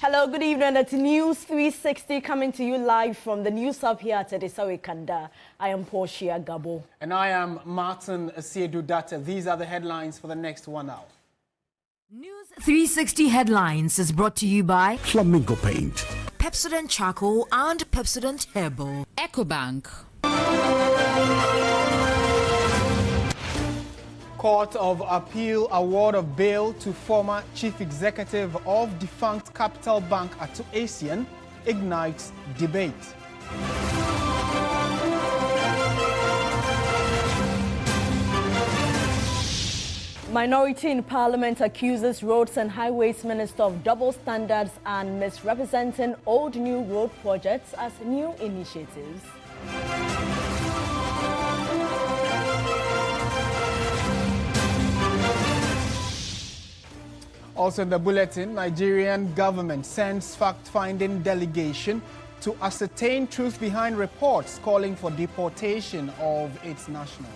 Hello, good evening. It's News 360 coming to you live from the News Hub here at Adom-Otchere. I am Portia, Gabor. And I am Martin Asiedu-Dartey. These are the headlines for the next 1 hour. News 360 Headlines is brought to you by Flamingo Paint, Pepsodent Charcoal and Pepsodent Herbal. EcoBank. Court of Appeal award of bail to former chief executive of defunct Capital Bank Adom-Otchere ignites debate. Minority in Parliament accuses Roads and Highways Minister of double standards and misrepresenting old new road projects as new initiatives. Also in the bulletin, Nigerian government sends fact-finding delegation to ascertain truth behind reports calling for deportation of its nationals.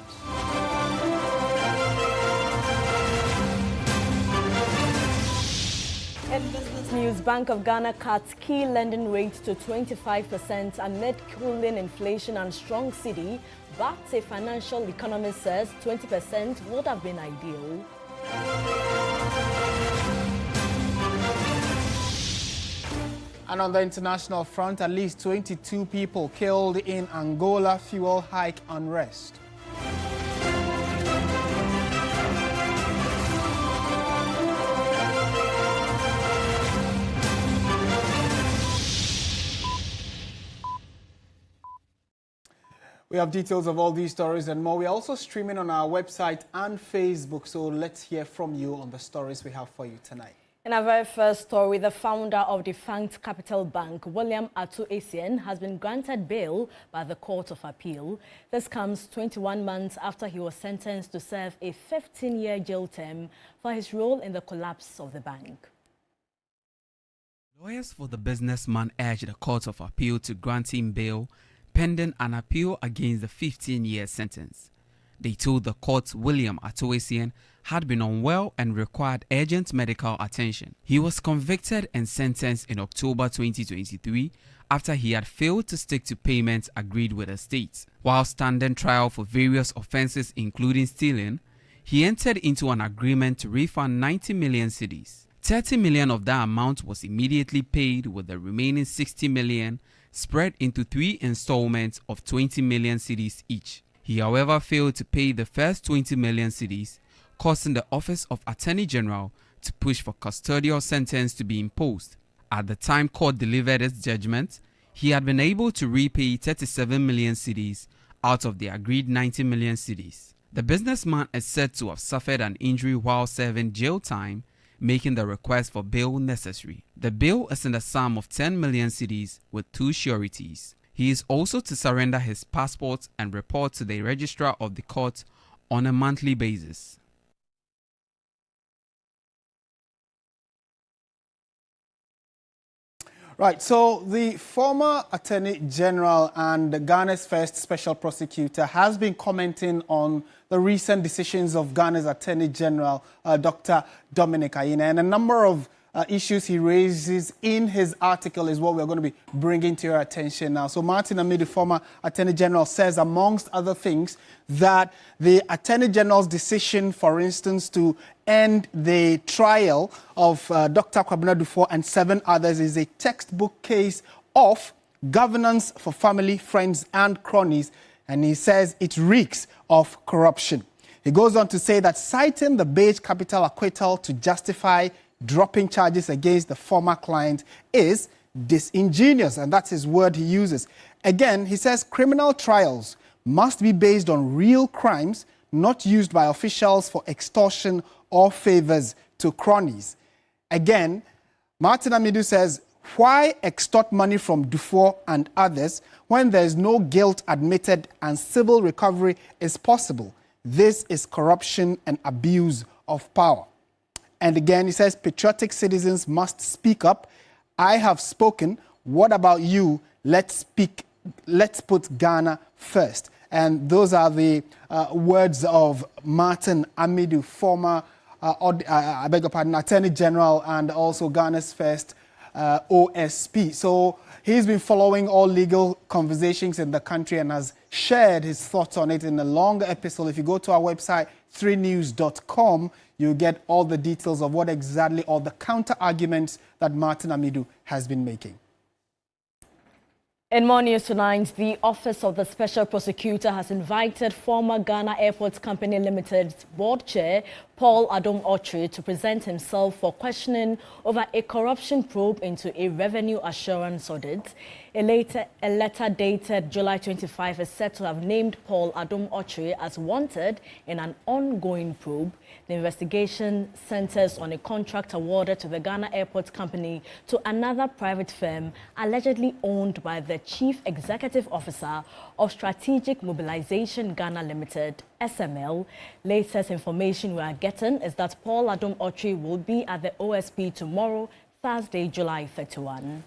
In business news, Bank of Ghana cuts key lending rates to 25% amid cooling inflation and strong cedi, but a financial economist says 20% would have been ideal. And on the international front, at least 22 people killed in Angola fuel hike unrest. We have details of all these stories and more. We're also streaming on our website and Facebook, so let's hear from you on the stories we have for you tonight. In our very first story, the founder of defunct Capital Bank, William Adom-Otchere, has been granted bail by the Court of Appeal. This comes 21 months after he was sentenced to serve a 15-year jail term for his role in the collapse of the bank. Lawyers for the businessman urged the Court of Appeal to grant him bail pending an appeal against the 15-year sentence. They told the court William Adom-Otchere had been unwell and required urgent medical attention. He was convicted and sentenced in October 2023 after he had failed to stick to payments agreed with the state. While standing trial for various offenses including stealing, he entered into an agreement to refund 90 million cedis. 30 million of that amount was immediately paid, with the remaining 60 million spread into 3 installments of 20 million cedis each. He, however, failed to pay the first 20 million cedis, causing the Office of Attorney General to push for custodial sentence to be imposed. At the time court delivered its judgment, he had been able to repay 37 million cedis out of the agreed 90 million cedis. The businessman is said to have suffered an injury while serving jail time, making the request for bail necessary. The bail is in the sum of 10 million cedis with 2 sureties. He is also to surrender his passport and report to the registrar of the court on a monthly basis. Right, so the former Attorney General and Ghana's first special prosecutor has been commenting on the recent decisions of Ghana's Attorney General, Dr. Dominic Ayine, and a number of issues he raises in his article is what we're going to be bringing to your attention now. So Martin Amidu, former Attorney General, says, amongst other things, that the Attorney General's decision, for instance, to end the trial of Dr. Kwabena Dufo and 7 others is a textbook case of governance for family, friends and cronies, and he says it reeks of corruption. He goes on to say that citing the Beige Capital acquittal to justify dropping charges against the former client is disingenuous, and that's his word he uses. Again, he says criminal trials must be based on real crimes, not used by officials for extortion or favors to cronies. Again, Martin Amidu says, why extort money from Dufo and others when there is no guilt admitted and civil recovery is possible? This is corruption and abuse of power. And again, he says, patriotic citizens must speak up. I have spoken. What about you? Let's speak. Let's put Ghana first. And those are the words of Martin Amidu, former Attorney General and also Ghana's first OSP. So he's been following all legal conversations in the country and has shared his thoughts on it in a longer episode. If you go to our website, 3news.com, you get all the details of what exactly, or the counter arguments that Martin Amidu has been making. In more news tonight, the Office of the Special Prosecutor has invited former Ghana Airports Company Limited's board chair, Paul Adom-Otchere, to present himself for questioning over a corruption probe into a revenue assurance audit. A letter dated July 25 is said to have named Paul Adom-Otchere as wanted in an ongoing probe. The investigation centers on a contract awarded to the Ghana Airports Company to another private firm allegedly owned by the Chief Executive Officer of Strategic Mobilization Ghana Limited, SML. Latest information we are getting is that Paul Adom-Otchere will be at the OSP tomorrow, Thursday, July 31.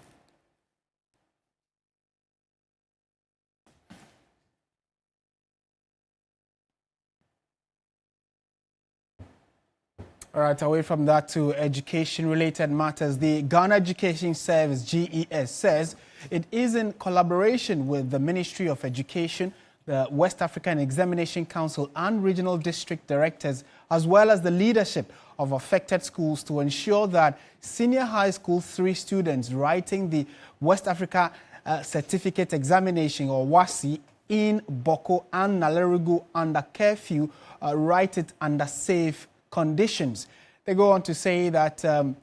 All right, away from that to education-related matters. The Ghana Education Service, GES, says it is in collaboration with the Ministry of Education, the West African Examination Council and regional district directors, as well as the leadership of affected schools, to ensure that senior high school 3 students writing the West Africa Certificate Examination, or WASI, in Bawku and Nalerigu under curfew write it under safe conditions. They go on to say that the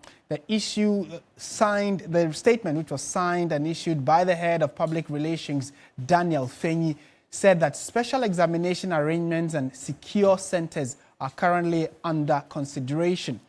statement, which was signed and issued by the head of public relations, Daniel Fenyi, said that special examination arrangements and secure centers are currently under consideration.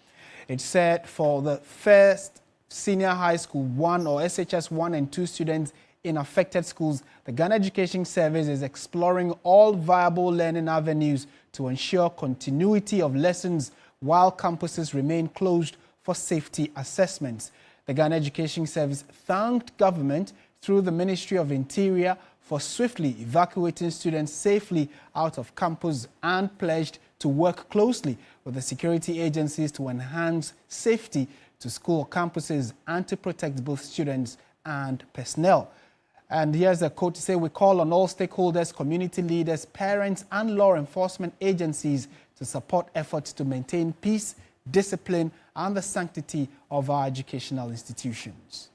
It said for the first senior high school 1 or SHS 1 and 2 students in affected schools, the Ghana Education Service is exploring all viable learning avenues to ensure continuity of lessons while campuses remain closed for safety assessments. The Ghana Education Service thanked government through the Ministry of Interior for swiftly evacuating students safely out of campus and pledged to work closely with the security agencies to enhance safety to school campuses and to protect both students and personnel. And here's a quote to say, "We call on all stakeholders, community leaders, parents and law enforcement agencies to support efforts to maintain peace, discipline and the sanctity of our educational institutions."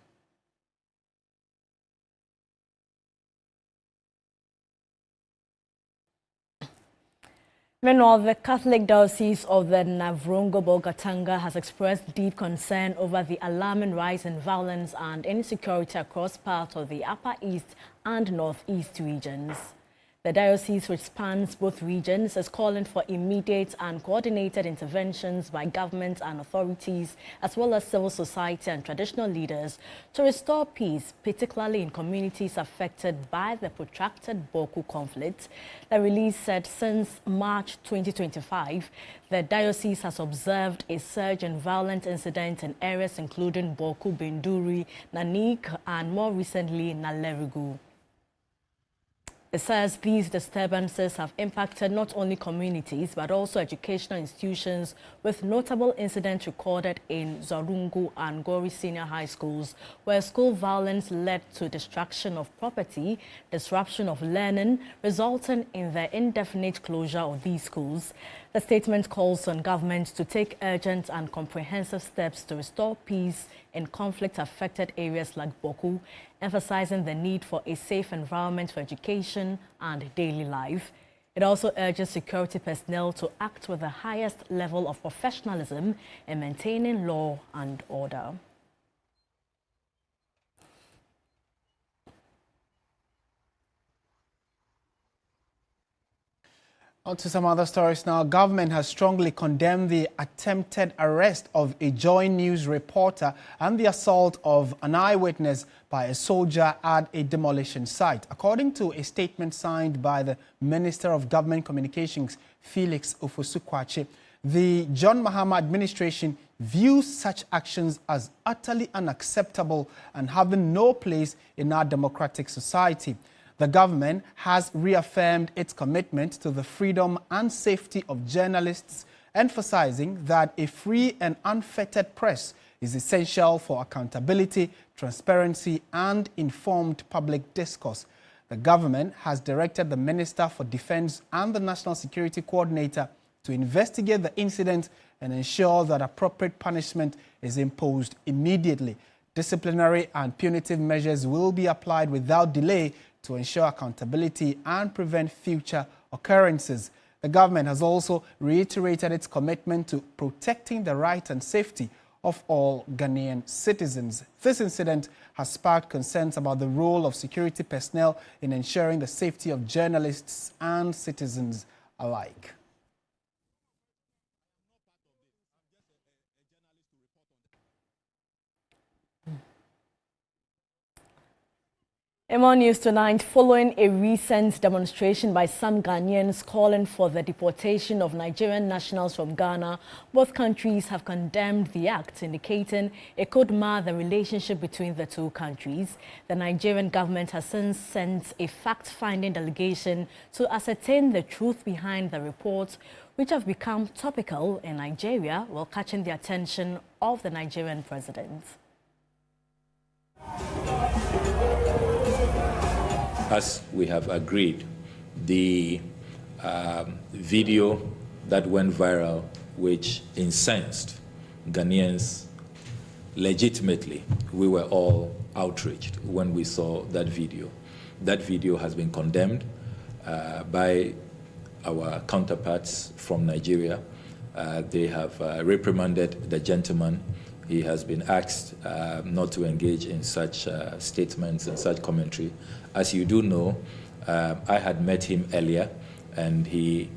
Meanwhile, the Catholic Diocese of the Navrongo-Bolgatanga has expressed deep concern over the alarming rise in violence and insecurity across parts of the Upper East and Northeast regions. The diocese, which spans both regions, is calling for immediate and coordinated interventions by government and authorities, as well as civil society and traditional leaders, to restore peace, particularly in communities affected by the protracted Bawku conflict. The release said since March 2025, the diocese has observed a surge in violent incidents in areas including Bawku, Binduri, Nanik, and more recently Nalerigu. It says these disturbances have impacted not only communities but also educational institutions, with notable incidents recorded in Zorungu and Gori senior high schools, where school violence led to destruction of property, disruption of learning, resulting in the indefinite closure of these schools. The statement calls on government to take urgent and comprehensive steps to restore peace in conflict-affected areas like Bawku, emphasizing the need for a safe environment for education and daily life. It also urges security personnel to act with the highest level of professionalism in maintaining law and order. On to some other stories now. Government has strongly condemned the attempted arrest of a Joy News reporter and the assault of an eyewitness by a soldier at a demolition site. According to a statement signed by the Minister of Government Communications, Felix Ofosu-Kwakye, the John Mahama administration views such actions as utterly unacceptable and having no place in our democratic society. The government has reaffirmed its commitment to the freedom and safety of journalists, emphasizing that a free and unfettered press is essential for accountability, transparency, and informed public discourse. The government has directed the Minister for Defense and the National Security Coordinator to investigate the incident and ensure that appropriate punishment is imposed immediately. Disciplinary and punitive measures will be applied without delay to ensure accountability and prevent future occurrences. The government has also reiterated its commitment to protecting the right and safety of all Ghanaian citizens. This incident has sparked concerns about the role of security personnel in ensuring the safety of journalists and citizens alike. In more news tonight, following a recent demonstration by some Ghanaians calling for the deportation of Nigerian nationals from Ghana, both countries have condemned the act, indicating it could mar the relationship between the two countries. The Nigerian government has since sent a fact-finding delegation to ascertain the truth behind the reports, which have become topical in Nigeria while catching the attention of the Nigerian president. As we have agreed, the video that went viral, which incensed Ghanaians legitimately, we were all outraged when we saw that video. That video has been condemned by our counterparts from Nigeria. They have reprimanded the gentleman. He has been asked not to engage in such statements and such commentary. As you do know, I had met him earlier, and he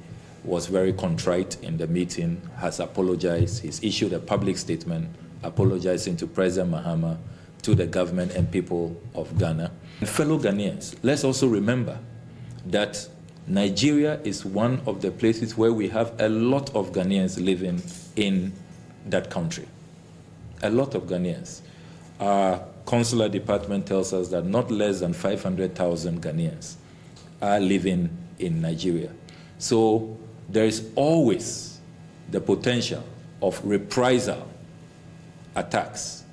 was very contrite in the meeting, has apologized. He's issued a public statement apologizing to President Mahama, to the government and people of Ghana. And fellow Ghanaians, let's also remember that Nigeria is one of the places where we have a lot of Ghanaians living in that country. A lot of Ghanaians. Our consular department tells us that not less than 500,000 Ghanaians are living in Nigeria. So there is always the potential of reprisal attacks.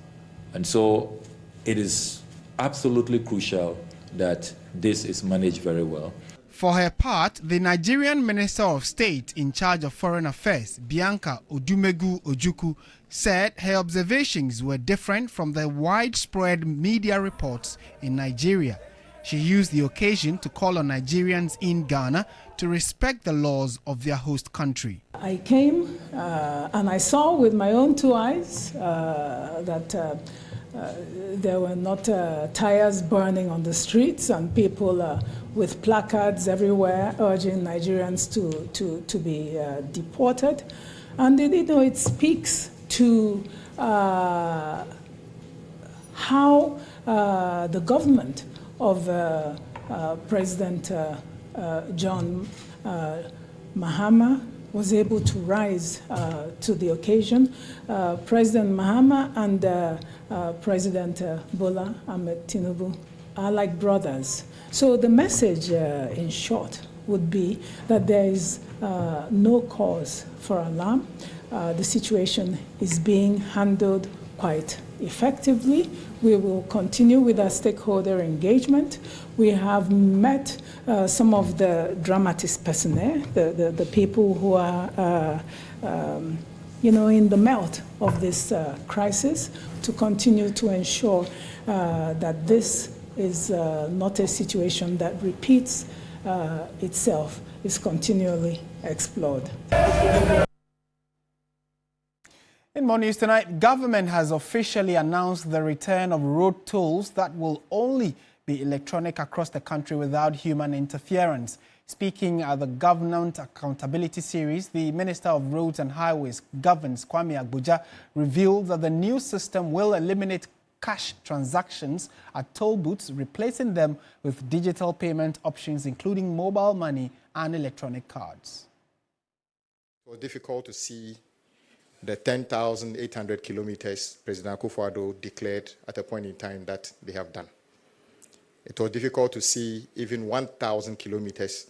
And so it is absolutely crucial that this is managed very well. For her part, the Nigerian Minister of State in charge of Foreign Affairs, Bianca Odumegu Ojukwu, said her observations were different from the widespread media reports in Nigeria. She used the occasion to call on Nigerians in Ghana to respect the laws of their host country. I came and I saw with my own two eyes that there were not tires burning on the streets and people with placards everywhere urging Nigerians to be deported. And it speaks to how the government of President John Mahama was able to rise to the occasion. President Mahama and President Bola Ahmed Tinubu are like brothers. So the message, in short, would be that there is no cause for alarm. The situation is being handled quite effectively. We will continue with our stakeholder engagement. We have met some of the dramatist personnel, the people who are in the melt of this crisis, to continue to ensure that this is not a situation that repeats itself, is continually explored. In more news tonight, government has officially announced the return of road tolls that will only be electronic across the country without human interference. Speaking at the Government Accountability Series, the Minister of Roads and Highways, Governance Kwame Agboja, revealed that the new system will eliminate cash transactions at toll booths, replacing them with digital payment options, including mobile money and electronic cards. It was difficult to see the 10,800 kilometers President Akufo-Addo declared at a point in time that they have done. It was difficult to see even 1,000 kilometers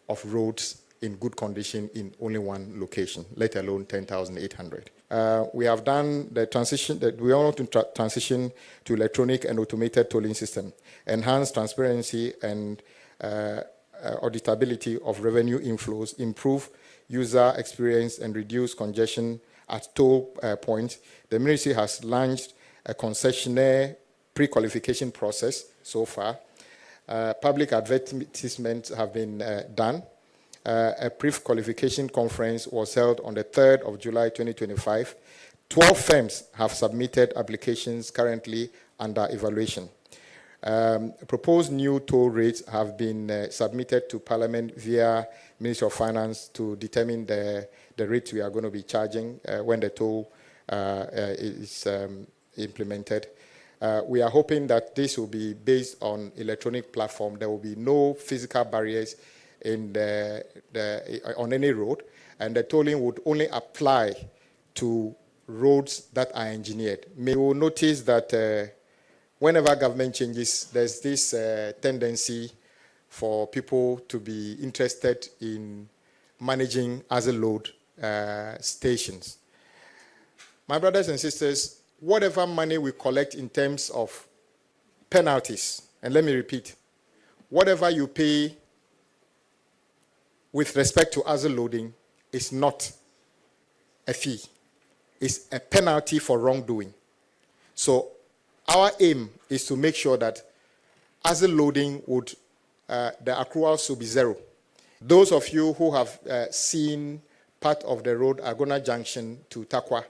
of roads in good condition in only one location, let alone 10,800. We have done the transition, we want to transition to electronic and automated tolling system, enhance transparency and auditability of revenue inflows, improve user experience and reduce congestion at toll points. The ministry has launched a concessionaire pre-qualification process so far. Public advertisements have been done. A pre-qualification conference was held on the 3rd of July 2025. 12 firms have submitted applications currently under evaluation. Proposed new toll rates have been submitted to Parliament via Ministry of Finance to determine the rates we are going to be charging when the toll is implemented. We are hoping that this will be based on electronic platform. There will be no physical barriers on any road, and the tolling would only apply to roads that are engineered. You will notice that whenever government changes, there's this tendency for people to be interested in managing as a load stations. My brothers and sisters, whatever money we collect in terms of penalties, and let me repeat, whatever you pay with respect to as a loading is not a fee. It's a penalty for wrongdoing. So our aim is to make sure that as a loading would, the accruals will be zero. Those of you who have seen part of the road Agona Junction to Takwa,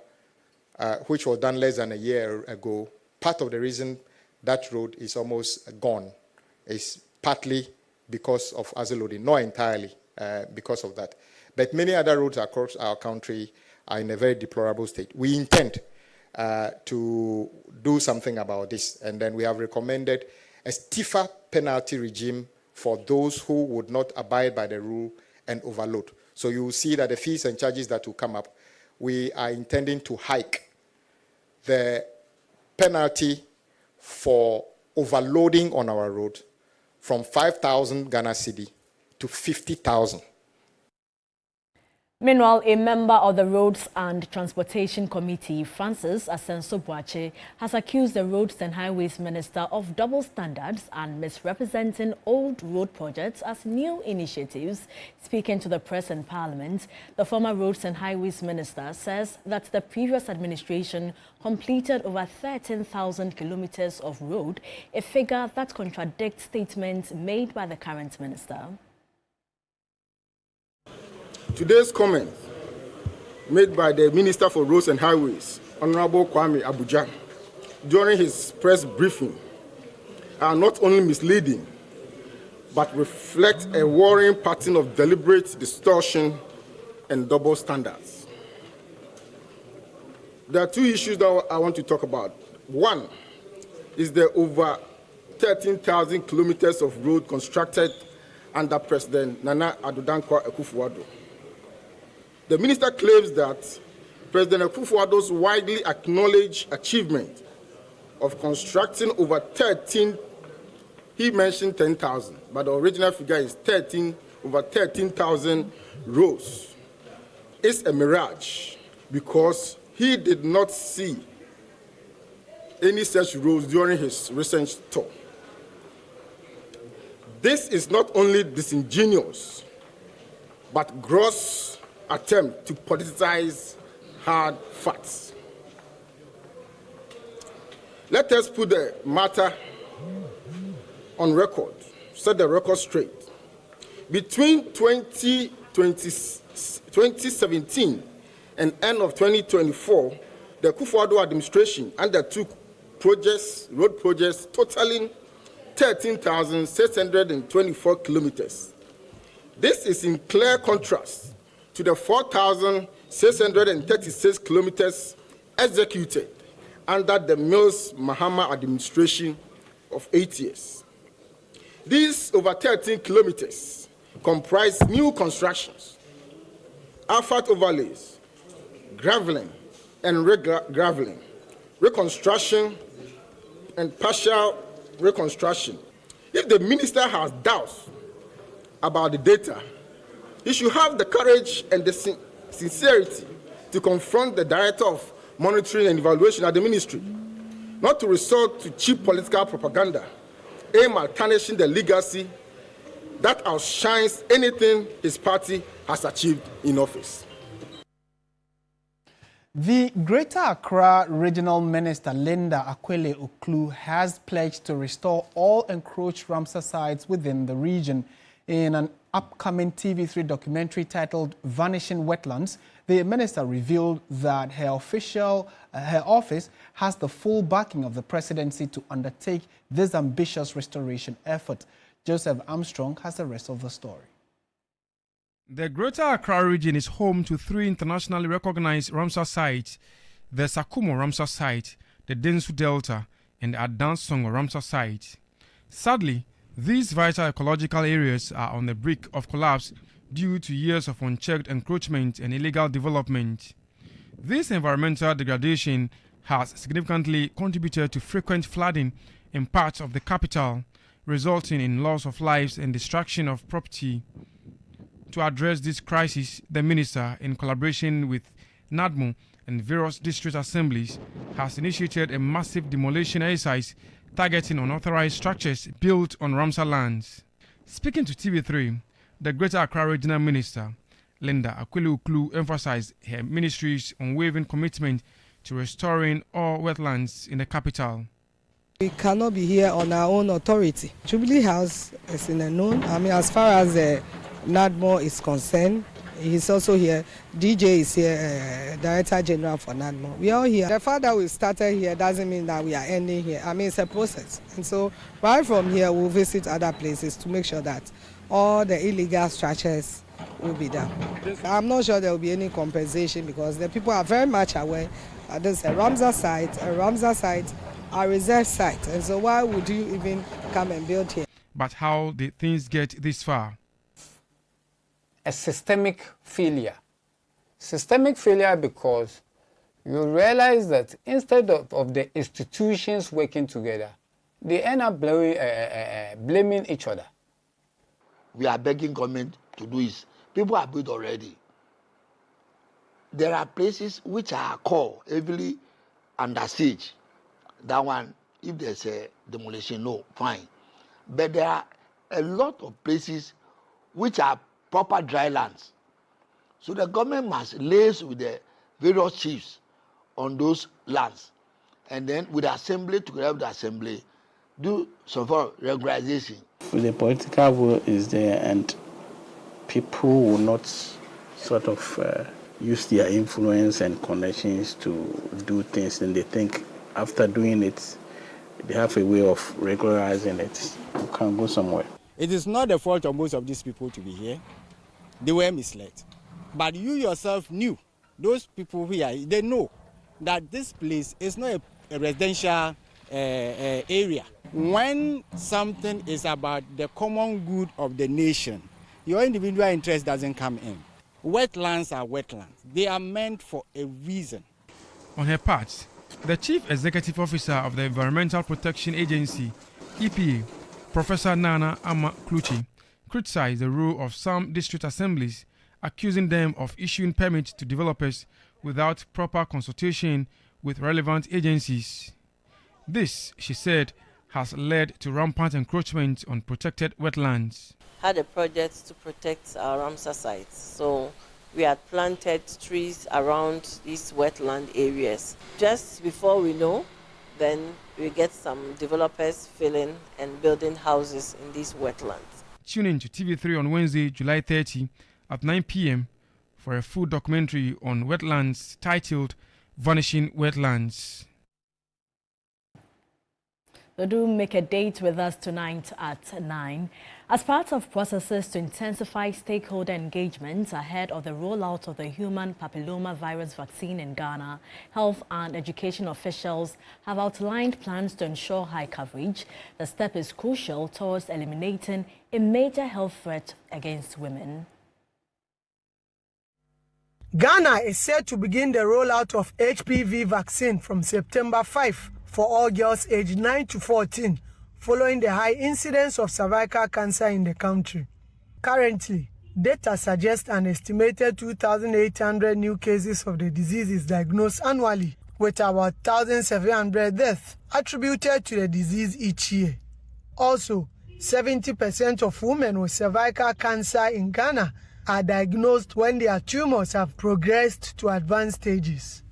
which was done less than a year ago, part of the reason that road is almost gone is partly because of as a loading, not entirely because of that. But many other roads across our country are in a very deplorable state. We intend to do something about this, and then we have recommended a stiffer penalty regime for those who would not abide by the rule and overload. So you will see that the fees and charges that will come up, we are intending to hike the penalty for overloading on our road from 5,000 Ghana cedi to 50,000. Meanwhile, a member of the Roads and Transportation Committee, Francis Asiedu-Dartey, has accused the Roads and Highways Minister of double standards and misrepresenting old road projects as new initiatives. Speaking to the press and Parliament, the former Roads and Highways Minister says that the previous administration completed over 13,000 kilometers of road, a figure that contradicts statements made by the current minister. Today's comment made by the Minister for Roads and Highways, Honorable Kwame Abuja, during his press briefing are not only misleading, but reflect a worrying pattern of deliberate distortion and double standards. There are two issues that I want to talk about. One is the over 13,000 kilometers of road constructed under President Nana Addo Akufo-Addo. The minister claims that President Akufo-Addo's widely acknowledged achievement of constructing over 13, he mentioned 10,000, but the original figure is over 13,000 roads, is a mirage because he did not see any such roads during his recent tour. This is not only disingenuous, but gross attempt to politicize hard facts. Let us put the matter on record, set the record straight. Between 2017 and end of 2024, the Akufo-Addo administration undertook road projects totaling 13,624 kilometers. This is in clear contrast to the 4,636 kilometers executed under the Mills Mahama administration of 8 years. These over 13 kilometers comprise new constructions, asphalt overlays, graveling and graveling, reconstruction and partial reconstruction. If the minister has doubts about the data, he should have the courage and the sincerity to confront the Director of Monitoring and Evaluation at the Ministry, not to resort to cheap political propaganda aimed at tarnishing the legacy that outshines anything his party has achieved in office. The Greater Accra Regional Minister Linda Akwele-Oklu has pledged to restore all encroached Ramsar sites within the region. In an upcoming TV3 documentary titled Vanishing Wetlands, the minister revealed that her office has the full backing of the presidency to undertake this ambitious restoration effort. Joseph Armstrong has the rest of the story. The Greater Accra region is home to 3 internationally recognized Ramsar sites: the Sakumo Ramsar site, the Densu Delta, and the Adansongo Ramsar site. Sadly, these vital ecological areas are on the brink of collapse due to years of unchecked encroachment and illegal development. This environmental degradation has significantly contributed to frequent flooding in parts of the capital, resulting in loss of lives and destruction of property. To address this crisis, the minister, in collaboration with NADMO and various district assemblies, has initiated a massive demolition exercise targeting unauthorized structures built on Ramsar lands. Speaking to TV3, the Greater Accra Regional Minister, Linda Akwele-Oklu, emphasized her ministry's unwavering commitment to restoring all wetlands in the capital. We cannot be here on our own authority. Jubilee House is in a known. As far as NADMO is concerned, he's also here. DJ is here, Director General for NADMO. We are all here. The fact that we started here doesn't mean that we are ending here. It's a process. And so right from here, we'll visit other places to make sure that all the illegal structures will be done. I'm not sure there will be any compensation because the people are very much aware that there's a Ramsar site, a reserve site. And so why would you even come and build here? But how did things get this far? A systemic failure. Systemic failure because you realize that instead of the institutions working together, they end up blaming each other. We are begging government to do is, people are built already. There are places which are core, heavily under siege. That one, if there's a demolition, no, fine. But there are a lot of places which are proper dry lands. So the government must liaise with the various chiefs on those lands. And then with the assembly, together with the assembly, do some form of regularization. The political will is there and people will not sort of use their influence and connections to do things, and they think after doing it, they have a way of regularizing it. You can go somewhere. It is not the fault of most of these people to be here. They were misled. But you yourself knew, those people here, they know that this place is not a residential area. When something is about the common good of the nation, your individual interest doesn't come in. Wetlands are wetlands. They are meant for a reason. On her part, the Chief Executive Officer of the Environmental Protection Agency, EPA, Professor Nana Ama Kluchi, criticized the role of some district assemblies, accusing them of issuing permits to developers without proper consultation with relevant agencies. This, she said, has led to rampant encroachment on protected wetlands. Had a project to protect our Ramsar sites, so we had planted trees around these wetland areas. Just before we know, then we get some developers filling and building houses in these wetlands. Tune in to TV3 on Wednesday, July 30 at 9 p.m. for a full documentary on wetlands titled Vanishing Wetlands. Do make a date with us tonight at 9. As part of processes to intensify stakeholder engagement ahead of the rollout of the human papillomavirus vaccine in Ghana, health and education officials have outlined plans to ensure high coverage. The step is crucial towards eliminating a major health threat against women. Ghana is set to begin the rollout of HPV vaccine from September 5 for all girls aged 9 to 14, following the high incidence of cervical cancer in the country. Currently, Data suggests an estimated 2,800 new cases of the disease is diagnosed annually, with about 1,700 deaths attributed to the disease each year. Also, 70% of women with cervical cancer in Ghana are diagnosed when their tumors have progressed to advanced stages.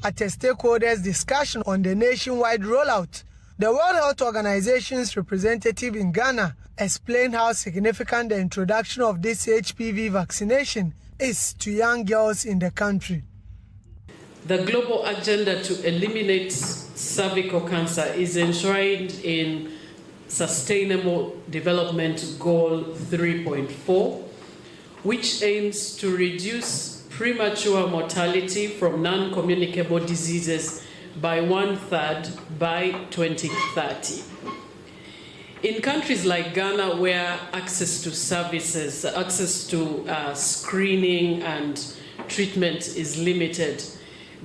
At a stakeholders' discussion on the nationwide rollout, the World Health Organization's representative in Ghana explained how significant the introduction of this HPV vaccination is to young girls in the country. The global agenda to eliminate cervical cancer is enshrined in Sustainable Development Goal 3.4, which aims to reduce premature mortality from non-communicable diseases by 1/3 by 2030. In countries like Ghana, where access to services, access to screening and treatment is limited,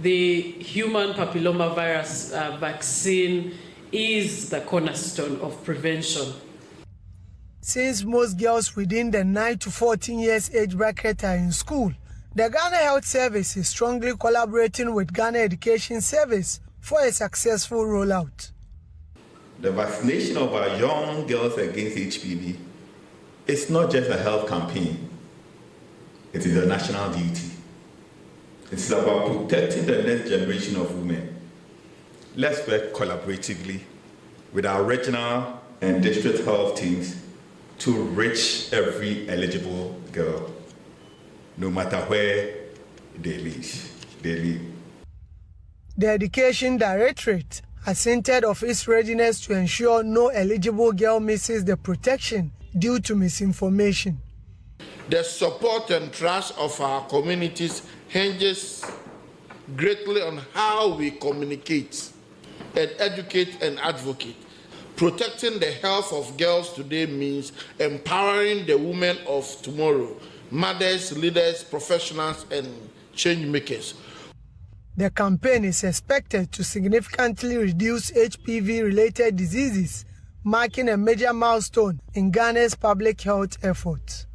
the human papillomavirus vaccine is the cornerstone of prevention. Since most girls within the 9 to 14 years age bracket are in school, the Ghana Health Service is strongly collaborating with Ghana Education Service for a successful rollout. The vaccination of our young girls against HPV is not just a health campaign, it is a national duty. It's about protecting the next generation of women. Let's work collaboratively with our regional and district health teams to reach every eligible girl, no matter where they live. The Education Directorate has hinted of its readiness to ensure no eligible girl misses the protection due to misinformation. The support and trust of our communities hinges greatly on how we communicate and educate and advocate. Protecting the health of girls today means empowering the women of tomorrow, mothers, leaders, professionals, and change makers. The campaign is expected to significantly reduce HPV-related diseases, marking a major milestone in Ghana's public health efforts.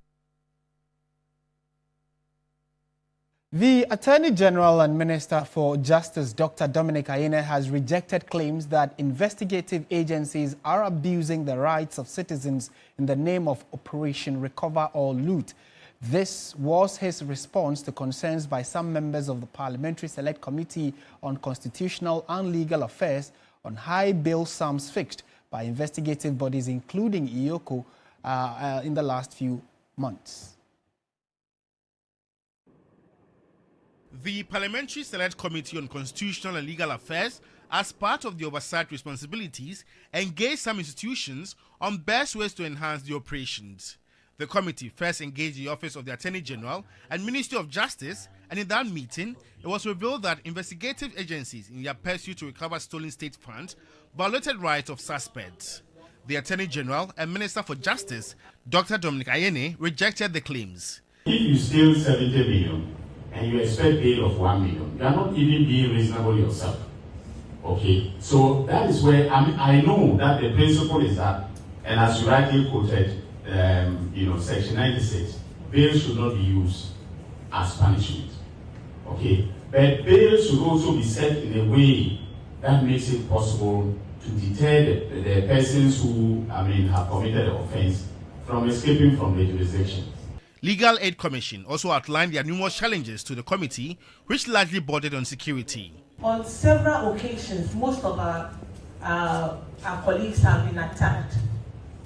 The Attorney General and Minister for Justice, Dr. Dominic Ayine, has rejected claims that investigative agencies are abusing the rights of citizens in the name of Operation Recover or Loot. This was his response to concerns by some members of the Parliamentary Select Committee on Constitutional and Legal Affairs on high bail sums fixed by investigative bodies, including IOCO, in the last few months. The Parliamentary Select Committee on Constitutional and Legal Affairs, as part of the oversight responsibilities, engaged some institutions on best ways to enhance the operations. The committee first engaged the Office of the Attorney General and Ministry of Justice, and in that meeting, it was revealed that investigative agencies, in their pursuit to recover stolen state funds, violated rights of suspects. The Attorney General and Minister for Justice, Dr. Dominic Ayine, rejected the claims. If you steal 70 million and you expect bail of 1 million, you are not even being reasonable yourself. Okay, so that is where I know that the principle is that, and as you rightly quoted, Section 96, bail should not be used as punishment. Okay, but bail should also be set in a way that makes it possible to deter the persons who, have committed the offense from escaping from the jurisdiction. Legal Aid Commission also outlined their numerous challenges to the committee, which largely bordered on security. On several occasions, most of our colleagues have been attacked.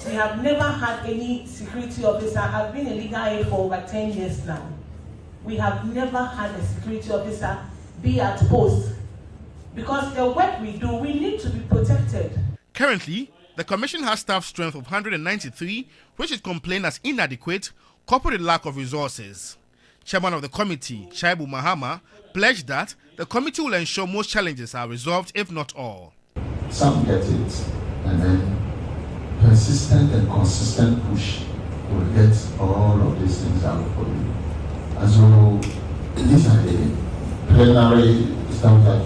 We have never had any security officer. I've been in legal aid for over 10 years now. We have never had a security officer be at post. Because the work we do, we need to be protected. Currently, the commission has staff strength of 193, which is complained as inadequate, coupled with lack of resources. Chairman of the committee, Shaibu Mahama, pledged that the committee will ensure most challenges are resolved, if not all. Some get it, and then persistent and consistent push will get all of these things out for you. And so these are the preliminary stuff that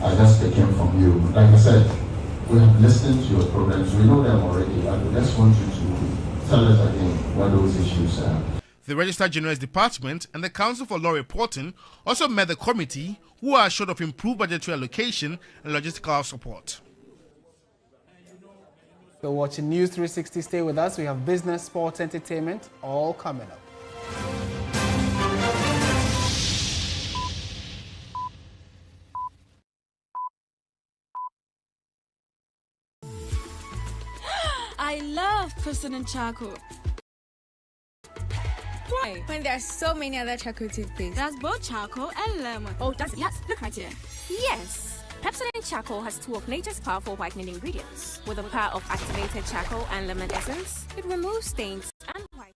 I just taken from you. Like I said, we have listened to your programs. We know them already, but we just want you to tell us again what those issues are. The Registrar General's Department and the Council for Law Reporting also met the committee, who are assured of improved budgetary allocation and logistical support. You're watching News 360. Stay with us. We have business, sports, entertainment, all coming up. I love President Charcoal. Why? When there are so many other charcoal toothpaste. There's both charcoal and lemon. Oh, yes, look right here. Yes. Pepsodent Charcoal has two of nature's powerful whitening ingredients. With the power of activated charcoal and lemon essence, it removes stains and white.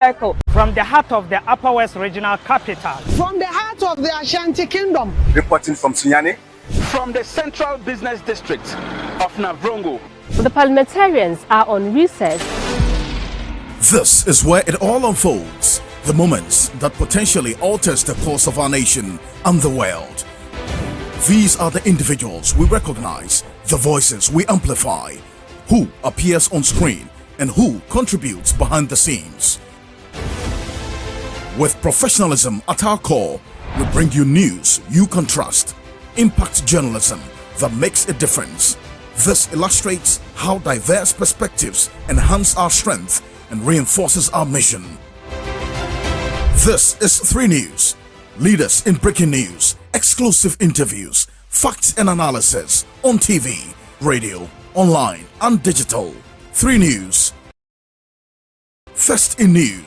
Circle from the heart of the Upper West Regional Capital. From the heart of the Ashanti Kingdom. Reporting from Sunyani. From the Central Business District of Navrongo. The parliamentarians are on recess. This is where it all unfolds. The moments that potentially alters the course of our nation and the world. These are the individuals we recognize, the voices we amplify, who appears on screen and who contributes behind the scenes. With professionalism at our core, we bring you news you can trust, impact journalism that makes a difference. This illustrates how diverse perspectives enhance our strength and reinforces our mission. This is 3 News, leaders in breaking news, exclusive interviews, facts and analysis on TV, radio, online and digital. 3 News, first in news.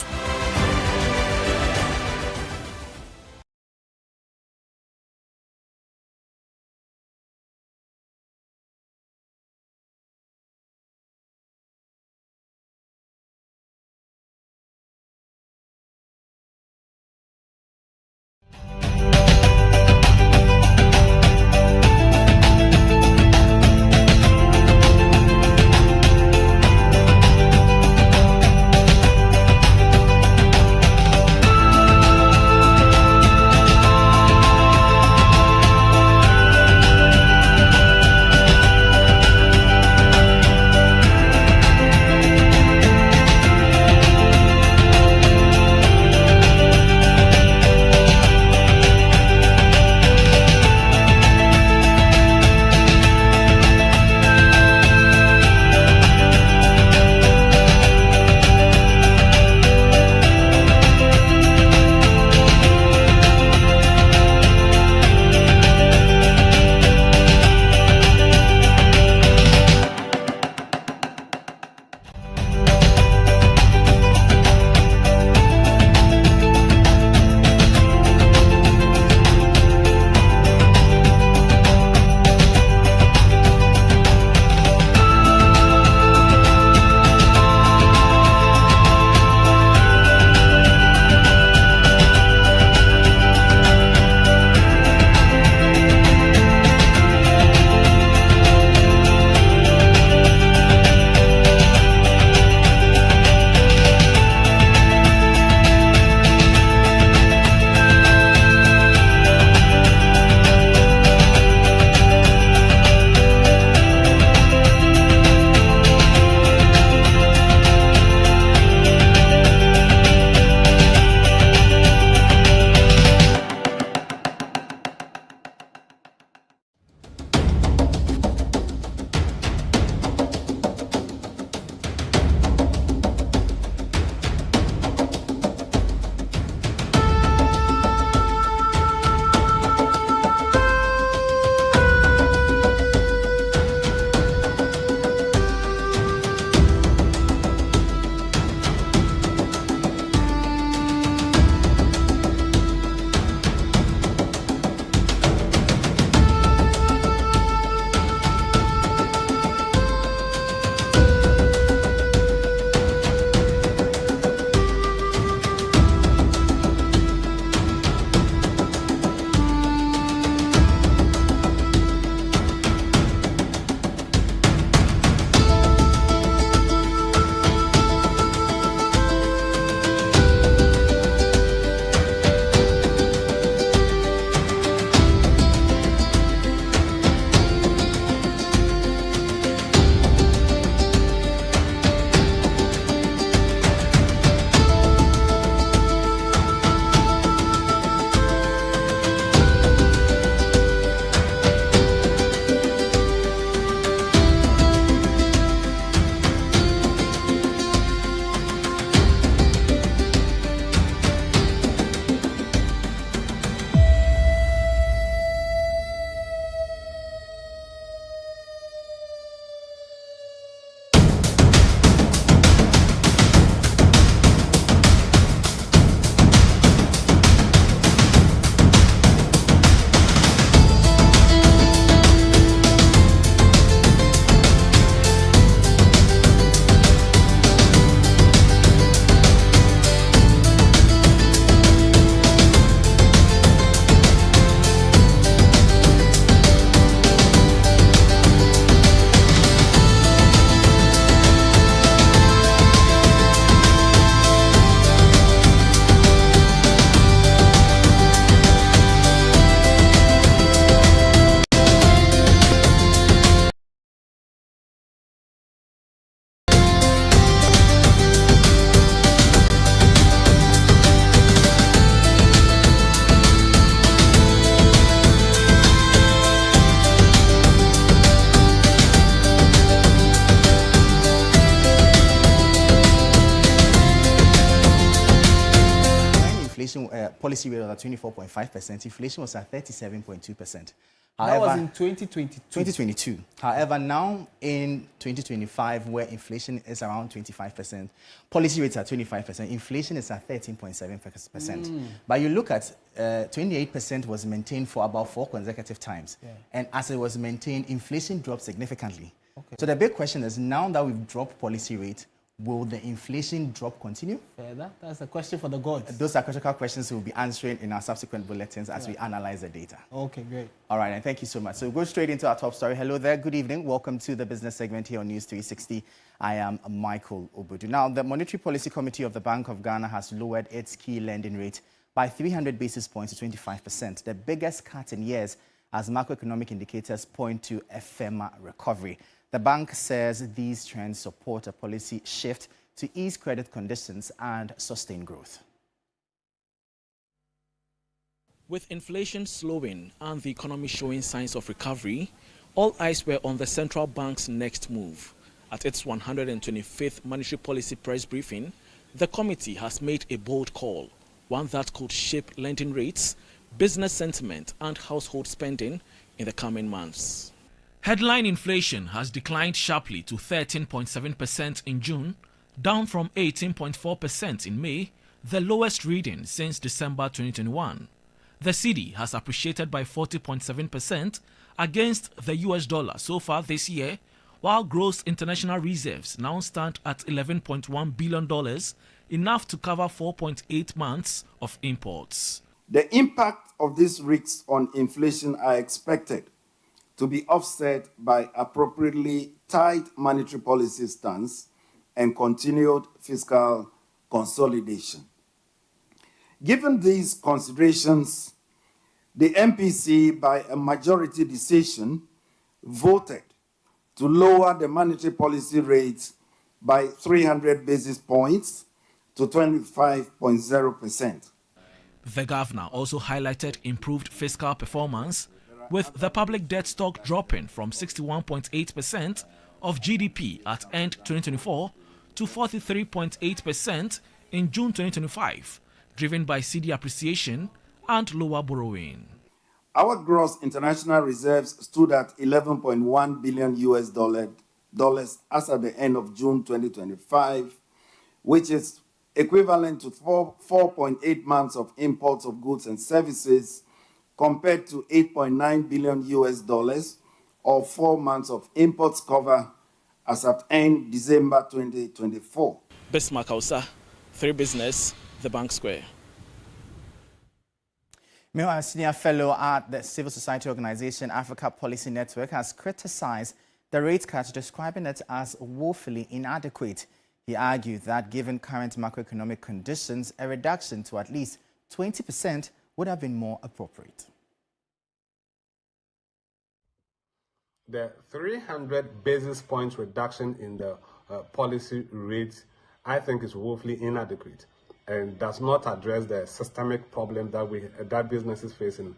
policy rate was at 24.5%. Inflation was at 37.2%. That was in 2022. 2022. However, now in 2025, where inflation is around 25%, policy rates are 25%, inflation is at 13.7%. But you look at 28% was maintained for about 4 consecutive times. Yeah. And as it was maintained, inflation dropped significantly. Okay. So the big question is, now that we've dropped policy rate, will the inflation drop continue? Further? That's a question for the gods. Those are critical questions we'll be answering in our subsequent bulletins as we analyze the data. Okay, great. All right, and thank you so much. So we'll go straight into our top story. Hello there, good evening. Welcome to the business segment here on News 360. I am Michael Obudu. Now, the Monetary Policy Committee of the Bank of Ghana has lowered its key lending rate by 300 basis points to 25%, the biggest cut in years as macroeconomic indicators point to a firmer recovery. The bank says these trends support a policy shift to ease credit conditions and sustain growth. With inflation slowing and the economy showing signs of recovery, all eyes were on the central bank's next move. At its 125th monetary policy press briefing, the committee has made a bold call, one that could shape lending rates, business sentiment, and household spending in the coming months. Headline inflation has declined sharply to 13.7% in June, down from 18.4% in May, the lowest reading since December 2021. The cedi has appreciated by 40.7% against the US dollar so far this year, while gross international reserves now stand at $11.1 billion, enough to cover 4.8 months of imports. The impact of these risks on inflation are expected to be offset by appropriately tight monetary policy stance and continued fiscal consolidation. Given these considerations, the MPC, by a majority decision, voted to lower the monetary policy rate by 300 basis points to 25.0%. The governor also highlighted improved fiscal performance, with the public debt stock dropping from 61.8% of GDP at end 2024 to 43.8% in June 2025, driven by cedi appreciation and lower borrowing. Our gross international reserves stood at $11.1 billion as at the end of June 2025, which is equivalent to 4.8 months of imports of goods and services, compared to $8.9 billion or 4 months of imports cover as at end December 2024. Bismarck Hausa, 3 Business, The Bank Square. Meanwhile, a senior fellow at the civil society organization Africa Policy Network has criticized the rate cut, describing it as woefully inadequate. He argued that given current macroeconomic conditions, a reduction to at least 20% would have been more appropriate. The 300 basis points reduction in the policy rate, I think, is woefully inadequate and does not address the systemic problem that businesses face in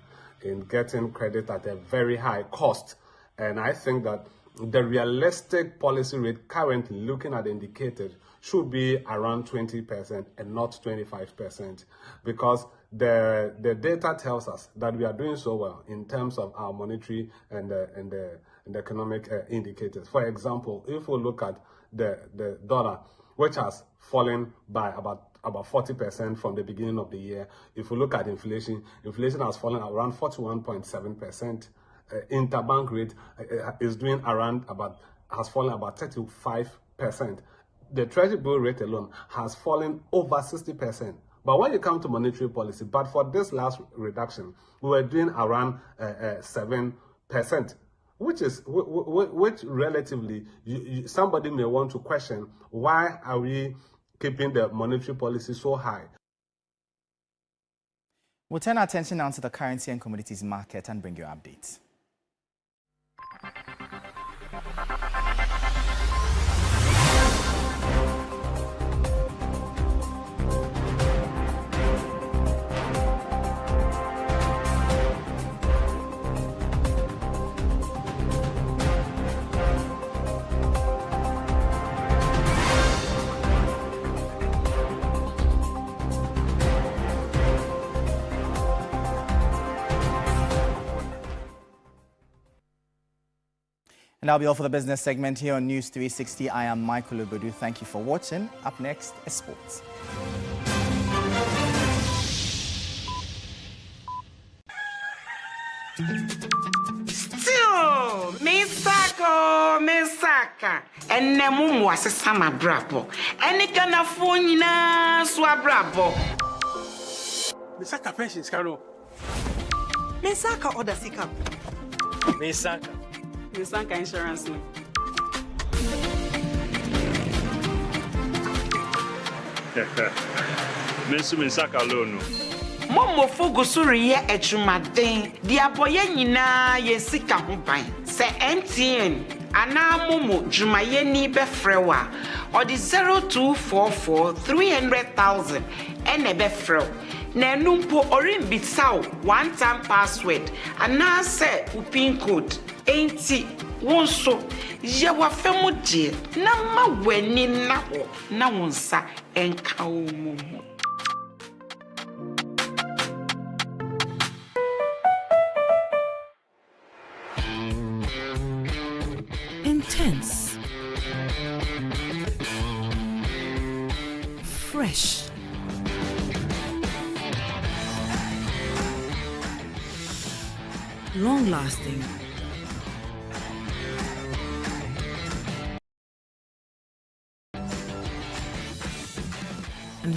getting credit at a very high cost. And I think that the realistic policy rate currently, looking at the indicators, should be around 20% and not 25%, because the data tells us that we are doing so well in terms of our monetary and the economic indicators. For example, if we look at the dollar, which has fallen by about 40% from the beginning of the year. If we look at inflation has fallen around 41.7%. Interbank rate is doing has fallen about 35%. The Treasury bill rate alone has fallen over 60%. But when you come to monetary policy, but for this last reduction, we were doing around 7%, which relatively somebody may want to question, why are we keeping the monetary policy so high? We'll turn our attention now to the currency and commodities market and bring you updates. And that'll be all for the business segment here on News 360. I am Michael Obodu. Thank you for watching. Up next is sports. Still, Misaka, and Namu was a summer brabo, and it can afford swab. Misaka pensions, Carol. Misaka or the Sika. Misaka insurance. Misaka loan. Momo Fogosuri ye echumaden, diaboye nyina ye sika ho ban. Se MTN ana momo jumaye ni befrewa or the 0244 300,000 ene befrew. Na numpo orin bitsaw one time password ana se upin code enti wonso ye wa femu die na ma weni na ho na wonsa enka omo. Intense, fresh, long-lasting, and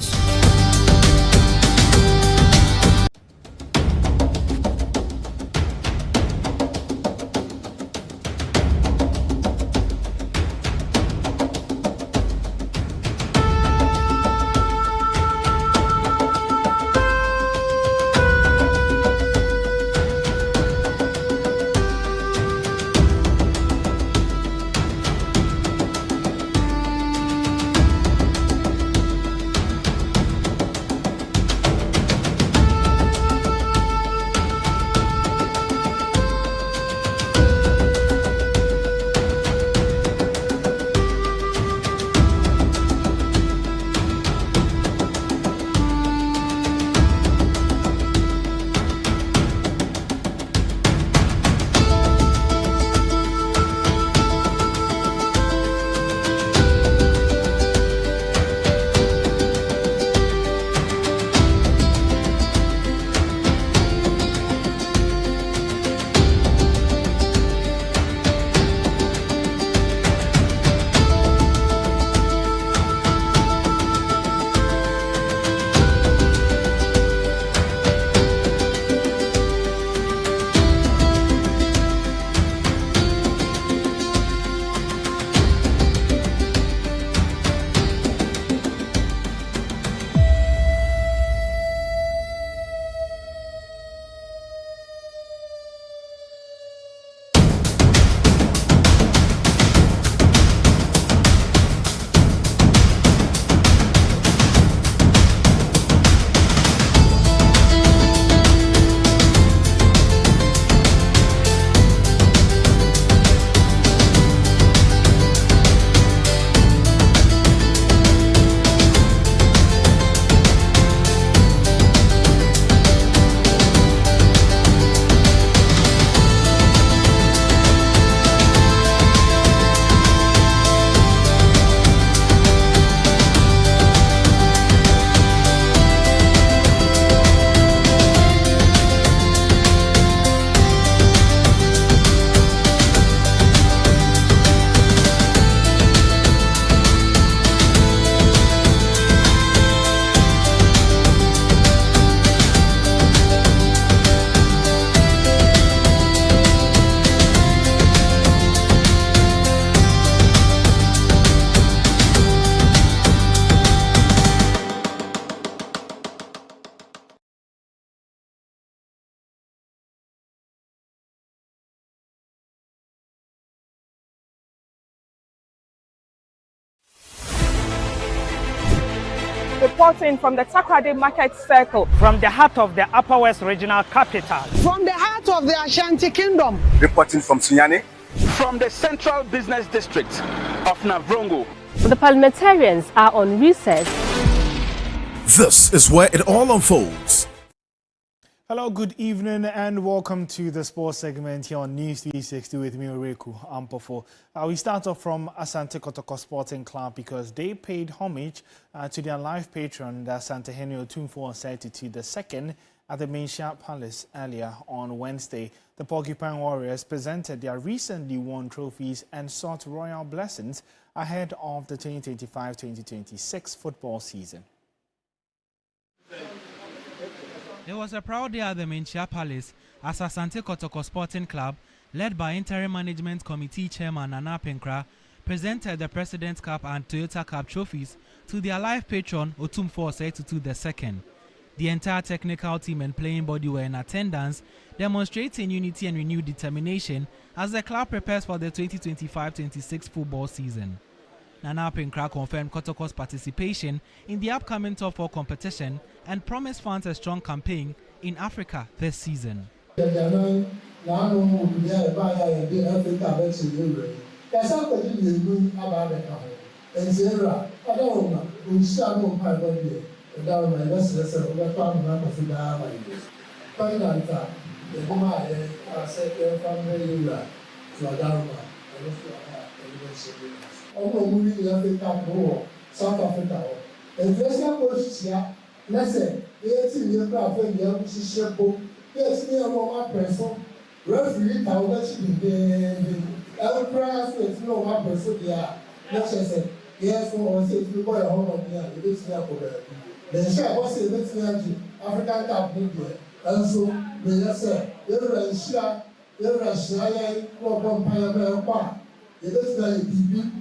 reporting from the Takoradi Market Circle, from the heart of the Upper West Regional Capital, from the heart of the Ashanti Kingdom, reporting from Sunyani, from the Central Business District of Navrongo. The parliamentarians are on recess. This is where it all unfolds. Hello, good evening, and welcome to the sports segment here on News 360 with me, Oreku Ampofo. We start off from Asante Kotoko Sporting Club because they paid homage to their live patron, the Asantehene Otumfuo Osei II at the Menchia Palace earlier on Wednesday. The Porcupine Warriors presented their recently won trophies and sought royal blessings ahead of the 2025-2026 football season. It was a proud day at the Menchia Palace as Asante Kotoko Sporting Club, led by Interim Management Committee Chairman Nana Penkra, presented the President's Cup and Toyota Cup trophies to their live patron Otumfuo Osei II. The entire technical team and playing body were in attendance, demonstrating unity and renewed determination as the club prepares for the 2025-26 football season. Nana Penkra confirmed Kotoko's participation in the upcoming Top 4 competition and promised fans a strong campaign in Africa this season. South Africa. And President Portia, listen, it's in your craft and the Amidu, yes, me a Roman person, referee, Tauga, El Pras, it's no one person here. Let's yes, one say if you go home on here, it's not for them. The share was a bit African Cup, and so, they say, you're a share, you're a share, or Empire, it's not a TV.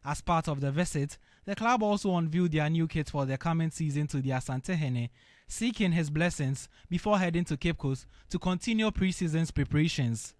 As part of the visit, the club also unveiled their new kit for the coming season to the Asantehene, seeking his blessings before heading to Cape Coast to continue pre-season's preparations.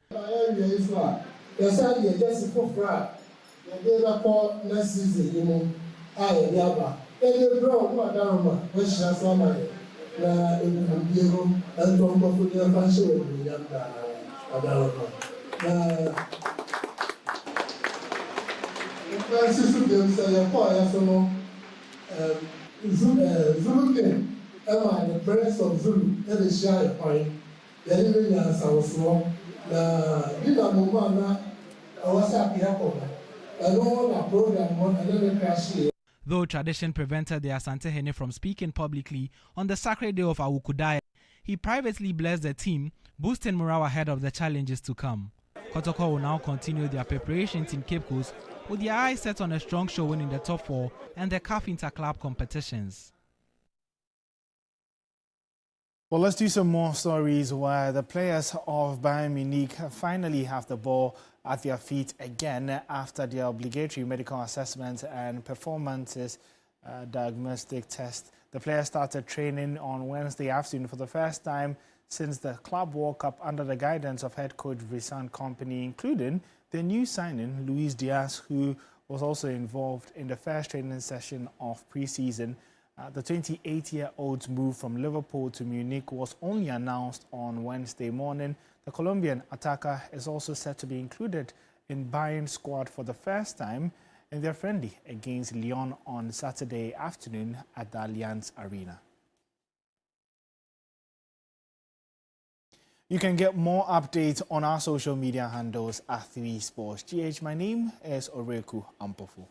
The parents of Zulu, they share a point. They live in South. Though tradition prevented the Asantehene from speaking publicly on the sacred day of Awukudai, he privately blessed the team, boosting morale ahead of the challenges to come. Kotoko will now continue their preparations in Cape Coast with their eyes set on a strong showing in the top 4 and the CAF inter-club competitions. Well, let's do some more stories where the players of Bayern Munich finally have the ball at their feet again after their obligatory medical assessment and performances diagnostic test. The players started training on Wednesday afternoon for the first time since the club woke up under the guidance of head coach Vincent Kompany, including the new signing Luis Diaz, who was also involved in the first training session of pre-season. The 28-year-old's move from Liverpool to Munich was only announced on Wednesday morning. The Colombian attacker is also set to be included in Bayern's squad for the first time in their friendly against Lyon on Saturday afternoon at the Allianz Arena. You can get more updates on our social media handles at 3Sports. My name is Oreku Ampofo.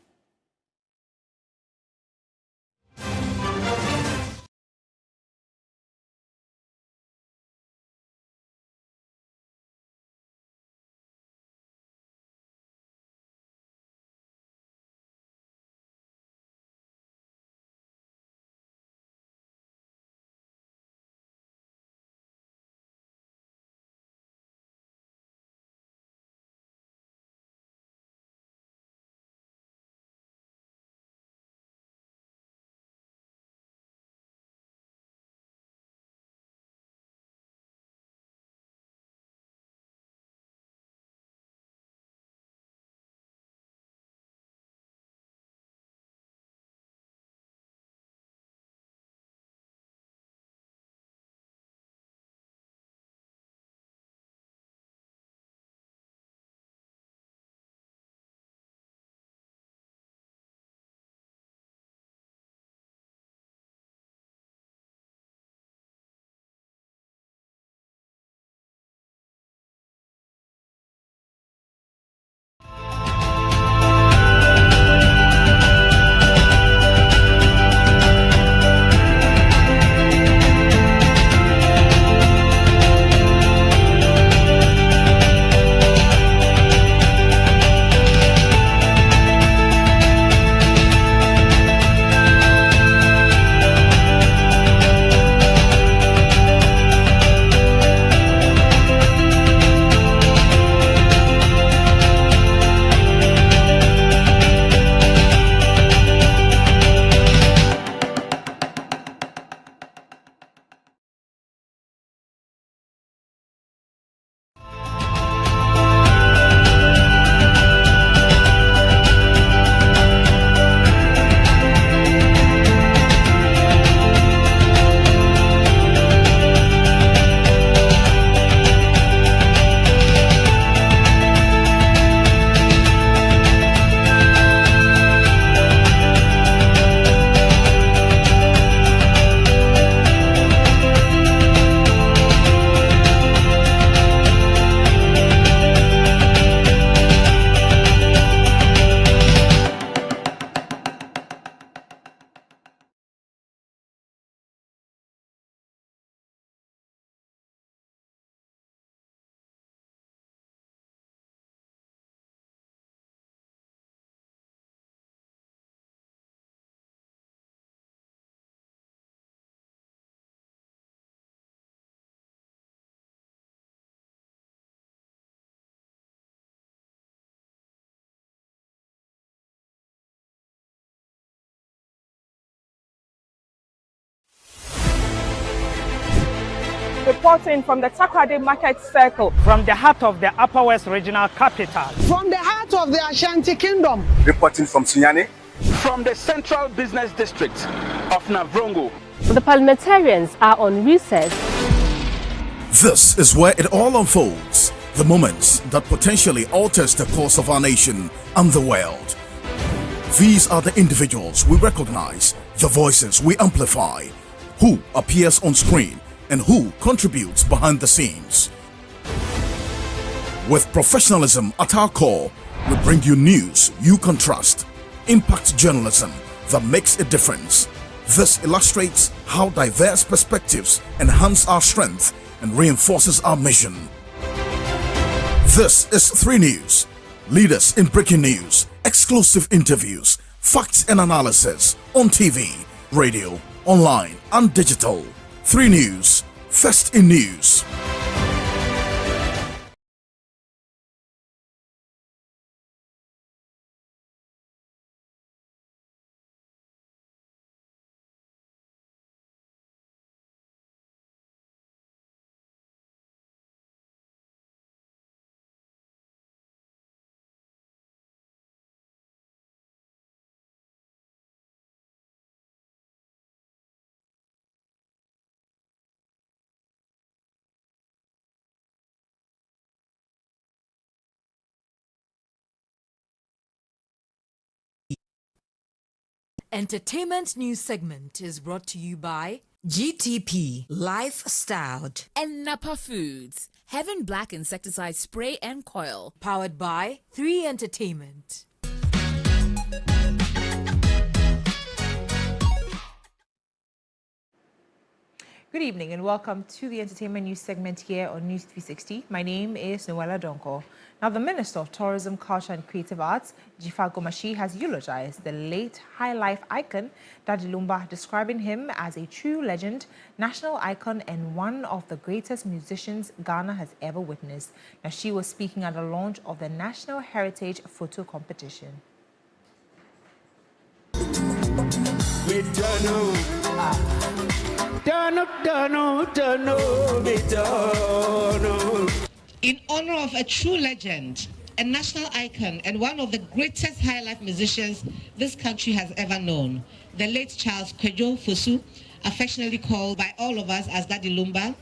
Reporting from the Takoradi Market Circle, from the heart of the Upper West Regional Capital. From the heart of the Ashanti Kingdom. Reporting from Sunyani. From the Central Business District of Navrongo. The parliamentarians are on recess. This is where it all unfolds. The moments that potentially alters the course of our nation and the world. These are the individuals we recognize, the voices we amplify, who appears on screen and who contributes behind the scenes. With professionalism at our core, we bring you news you can trust. Impact journalism that makes a difference. This illustrates how diverse perspectives enhance our strength and reinforces our mission. This is 3 News. Leaders in breaking news, exclusive interviews, facts and analysis on TV, radio, online and digital. 3 News, first in news. Entertainment news segment is brought to you by GTP Lifestyle and Napa Foods, Heaven Black Insecticide Spray and Coil, powered by 3 Entertainment. Good evening and welcome to the entertainment news segment here on News 360. My name is Noella Donko. Now, the Minister of Tourism, Culture and Creative Arts, Jifa Gomashi, has eulogized the late high life icon, Daddy Lumba, describing him as a true legend, national icon, and one of the greatest musicians Ghana has ever witnessed. Now, she was speaking at the launch of the National Heritage Photo Competition. In honor of a true legend, a national icon, and one of the greatest high-life musicians this country has ever known, the late Charles Kwejo Fosu, affectionately called by all of us as Daddy Lumba.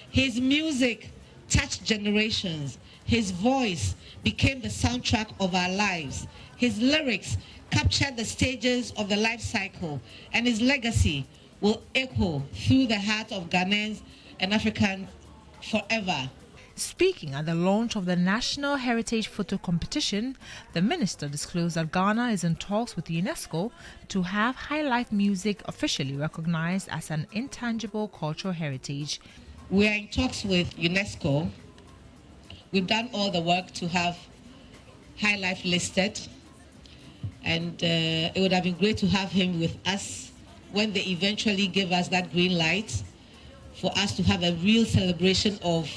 His music touched generations. His voice became the soundtrack of our lives. His lyrics captured the stages of the life cycle, and his legacy will echo through the heart of Ghanaians and Africans forever. Speaking at the launch of the National Heritage Photo Competition, the minister disclosed that Ghana is in talks with UNESCO to have high-life music officially recognized as an intangible cultural heritage. We are in talks with UNESCO. We've done all the work to have high life listed, and it would have been great to have him with us when they eventually give us that green light for us to have a real celebration of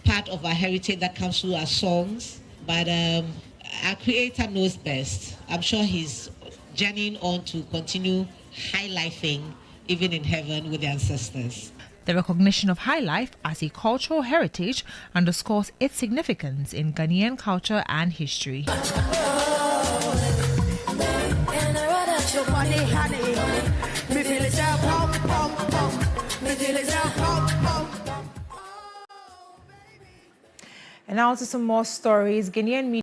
part of our heritage that comes through our songs. But our creator knows best. I'm sure he's journeying on to continue high-lifing even in heaven with the ancestors. The recognition of high life as a cultural heritage underscores its significance in Ghanaian culture and history. And now to some more stories. Guinean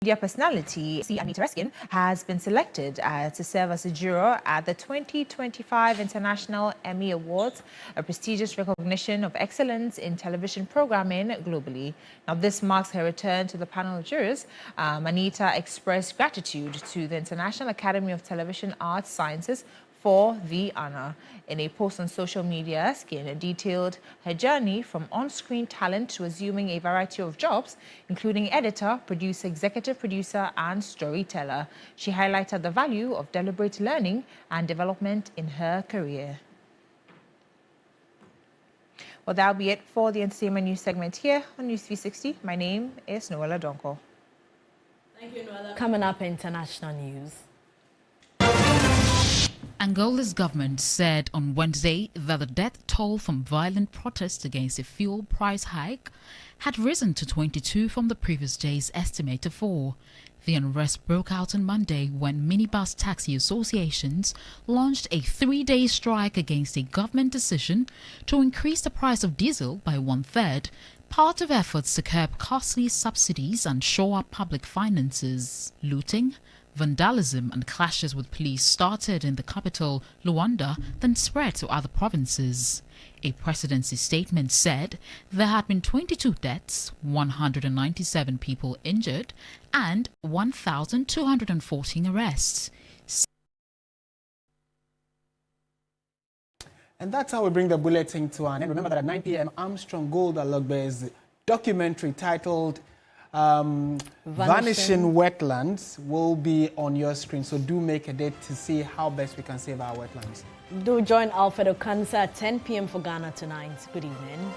media personality Amidu has been selected to serve as a juror at the 2025 International Emmy Awards, a prestigious recognition of excellence in television programming globally. Now, this marks her return to the panel of jurors. Anita expressed gratitude to the International Academy of Television Arts Sciences for the honor. In a post on social media, Skin detailed her journey from on-screen talent to assuming a variety of jobs, including editor, producer, executive producer, and storyteller. She highlighted the value of deliberate learning and development in her career. Well, that'll be it for the entertainment news segment here on News 360. My name is Noella Donko. Thank you, Noella. Coming up, international news. Angola's government said on Wednesday that the death toll from violent protests against a fuel price hike had risen to 22 from the previous day's estimate of 4. The unrest broke out on Monday when minibus taxi associations launched a 3-day strike against a government decision to increase the price of diesel by 1/3, part of efforts to curb costly subsidies and shore up public finances. Looting, vandalism and clashes with police started in the capital, Luanda, then spread to other provinces. A presidency statement said there had been 22 deaths, 197 people injured, and 1,214 arrests. And that's how we bring the bulletin to an end. Remember that at 9 p.m. Armstrong Gold Alogbe's documentary titled Vanishing Wetlands will be on your screen. So do make a date to see how best we can save our wetlands. Do join Alfredo Kansa at 10 p.m. for Ghana Tonight. Good evening.